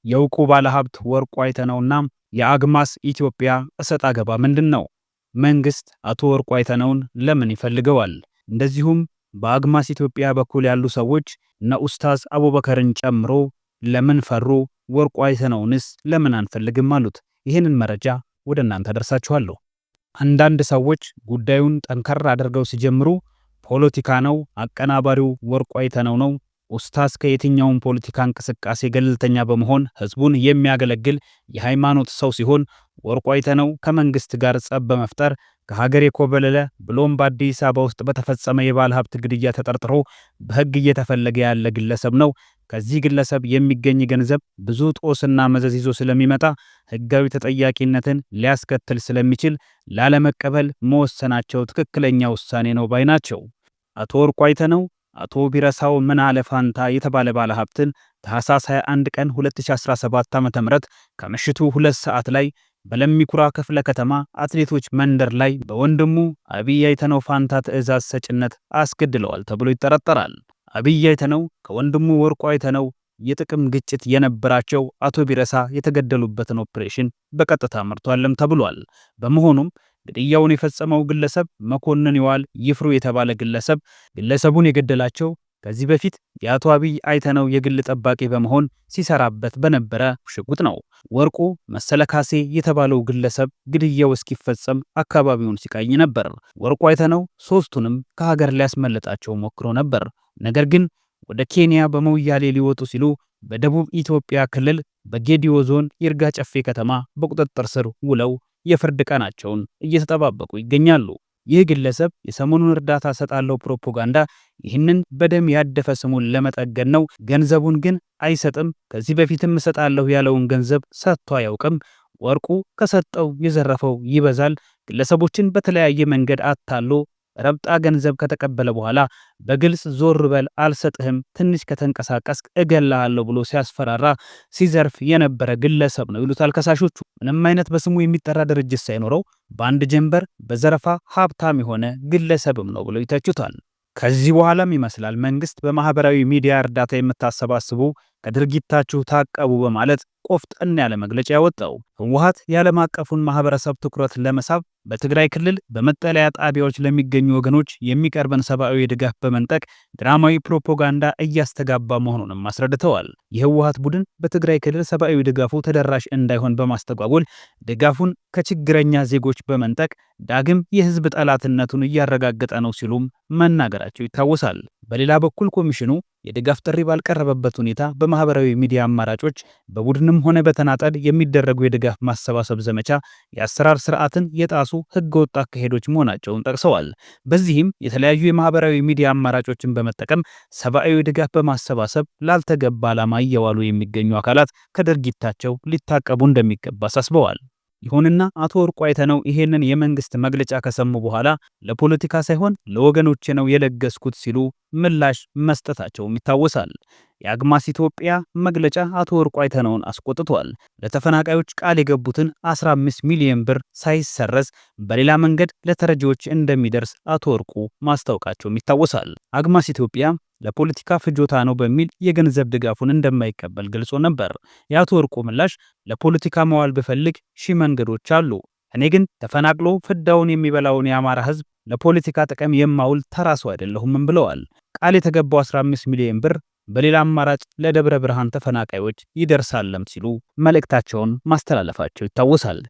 የእውቁ ባለሀብት ወርቁ አይተነውና የአግማስ ኢትዮጵያ እሰጥ አገባ ምንድነው? መንግስት አቶ ወርቁ አይተነውን ለምን ይፈልገዋል? እንደዚሁም በአግማስ ኢትዮጵያ በኩል ያሉ ሰዎች እነ ኡስታዝ አቡበከርን ጨምሮ ለምን ፈሩ? ወርቁ አይተነውንስ ለምን አንፈልግም አሉት? ይህንን መረጃ ወደ እናንተ አደርሳችኋለሁ። አንዳንድ ሰዎች ጉዳዩን ጠንከር አድርገው ሲጀምሩ ፖለቲካ ነው፣ አቀናባሪው ወርቁ አይተነው ነው፣ ኡስታዝ ከየትኛውም ፖለቲካ እንቅስቃሴ ገለልተኛ በመሆን ህዝቡን የሚያገለግል የሃይማኖት ሰው ሲሆን ወርቁ አይተነው ከመንግስት ጋር ጸብ በመፍጠር ከሀገር የኮበለለ ብሎም በአዲስ አበባ ውስጥ በተፈጸመ የባለ ሀብት ግድያ ተጠርጥሮ በህግ እየተፈለገ ያለ ግለሰብ ነው። ከዚህ ግለሰብ የሚገኝ ገንዘብ ብዙ ጦስና መዘዝ ይዞ ስለሚመጣ ህጋዊ ተጠያቂነትን ሊያስከትል ስለሚችል ላለመቀበል መወሰናቸው ትክክለኛ ውሳኔ ነው ባይ ናቸው። አቶ ወርቁ አይተነው አቶ ቢረሳው ምናለ ፋንታ የተባለ ባለ ሀብትን ታህሳስ 21 ቀን 2017 ዓ.ም ከምሽቱ 2 ሰዓት ላይ በለሚኩራ ክፍለ ከተማ አትሌቶች መንደር ላይ በወንድሙ አብይ አይተነው ፋንታ ትዕዛዝ ሰጭነት አስገድለዋል ተብሎ ይጠረጠራል። አብይ አይተነው ከወንድሙ ወርቁ አይተነው የጥቅም ግጭት የነበራቸው አቶ ቢረሳ የተገደሉበትን ኦፕሬሽን በቀጥታ መርቷልም ተብሏል። በመሆኑም ግድያውን የፈጸመው ግለሰብ መኮንን ይዋል ይፍሩ የተባለ ግለሰቡን የገደላቸው ከዚህ በፊት የአቶ አብይ አይተነው የግል ጠባቂ በመሆን ሲሰራበት በነበረ ሽጉጥ ነው። ወርቁ መሰለ ካሴ የተባለው ግለሰብ ግድያው እስኪፈጸም አካባቢውን ሲቃኝ ነበር። ወርቁ አይተነው ሶስቱንም ከሀገር ሊያስመልጣቸው ሞክሮ ነበር። ነገር ግን ወደ ኬንያ በሞያሌ ሊወጡ ሲሉ በደቡብ ኢትዮጵያ ክልል በጌዲዮ ዞን ይርጋ ጨፌ ከተማ በቁጥጥር ስር ውለው የፍርድ ቀናቸውን እየተጠባበቁ ይገኛሉ። ይህ ግለሰብ የሰሞኑን እርዳታ ሰጣለው ፕሮፓጋንዳ ይህንን በደም ያደፈ ስሙን ለመጠገን ነው። ገንዘቡን ግን አይሰጥም። ከዚህ በፊትም እሰጣለሁ ያለውን ገንዘብ ሰጥቶ አያውቅም። ወርቁ ከሰጠው የዘረፈው ይበዛል። ግለሰቦችን በተለያየ መንገድ አታሎ ረብጣ ገንዘብ ከተቀበለ በኋላ በግልጽ ዞር በል አልሰጥህም፣ ትንሽ ከተንቀሳቀስ እገላለሁ ብሎ ሲያስፈራራ ሲዘርፍ የነበረ ግለሰብ ነው ይሉታል ከሳሾቹ። ምንም አይነት በስሙ የሚጠራ ድርጅት ሳይኖረው በአንድ ጀንበር በዘረፋ ሀብታም የሆነ ግለሰብም ነው ብለው ይተቹታል። ከዚህ በኋላም ይመስላል መንግስት በማህበራዊ ሚዲያ እርዳታ የምታሰባስቡ ከድርጊታችሁ ታቀቡ በማለት ቆፍጠን ያለ መግለጫ ያወጣው። ህወሓት የዓለም አቀፉን ማህበረሰብ ትኩረት ለመሳብ በትግራይ ክልል በመጠለያ ጣቢያዎች ለሚገኙ ወገኖች የሚቀርበን ሰብአዊ ድጋፍ በመንጠቅ ድራማዊ ፕሮፓጋንዳ እያስተጋባ መሆኑንም አስረድተዋል። የህወሓት ቡድን በትግራይ ክልል ሰብአዊ ድጋፉ ተደራሽ እንዳይሆን በማስተጓጎል ድጋፉን ከችግረኛ ዜጎች በመንጠቅ ዳግም የህዝብ ጠላትነቱን እያረጋገጠ ነው ሲሉም መናገራቸው ይታወሳል። በሌላ በኩል ኮሚሽኑ የድጋፍ ጥሪ ባልቀረበበት ሁኔታ በማህበራዊ ሚዲያ አማራጮች በቡድንም ሆነ በተናጠል የሚደረጉ የድጋፍ ማሰባሰብ ዘመቻ የአሰራር ስርዓትን የጣሱ ህገወጥ አካሄዶች መሆናቸውን ጠቅሰዋል። በዚህም የተለያዩ የማህበራዊ ሚዲያ አማራጮችን በመጠቀም ሰብአዊ ድጋፍ በማሰባሰብ ላልተገባ ዓላማ እየዋሉ የሚገኙ አካላት ከድርጊታቸው ሊታቀቡ እንደሚገባ አሳስበዋል። ይሁንና አቶ ወርቁ አይተነው ይሄንን የመንግስት መግለጫ ከሰሙ በኋላ ለፖለቲካ ሳይሆን ለወገኖቼ ነው የለገስኩት ሲሉ ምላሽ መስጠታቸውም ይታወሳል። የአግማስ ኢትዮጵያ መግለጫ አቶ ወርቁ አይተነውን አስቆጥቷል። ለተፈናቃዮች ቃል የገቡትን 15 ሚሊዮን ብር ሳይሰረዝ በሌላ መንገድ ለተረጂዎች እንደሚደርስ አቶ ወርቁ ማስታወቃቸውም ይታወሳል። አግማስ ኢትዮጵያ ለፖለቲካ ፍጆታ ነው በሚል የገንዘብ ድጋፉን እንደማይቀበል ገልጾ ነበር። የአቶ ወርቁ ምላሽ ለፖለቲካ መዋል ብፈልግ ሺህ መንገዶች አሉ፣ እኔ ግን ተፈናቅሎ ፍዳውን የሚበላውን የአማራ ህዝብ ለፖለቲካ ጥቅም የማውል ተራ ሰው አይደለሁም ብለዋል። ቃል የተገባው 15 ሚሊዮን ብር በሌላ አማራጭ ለደብረ ብርሃን ተፈናቃዮች ይደርሳለም ሲሉ መልእክታቸውን ማስተላለፋቸው ይታወሳል።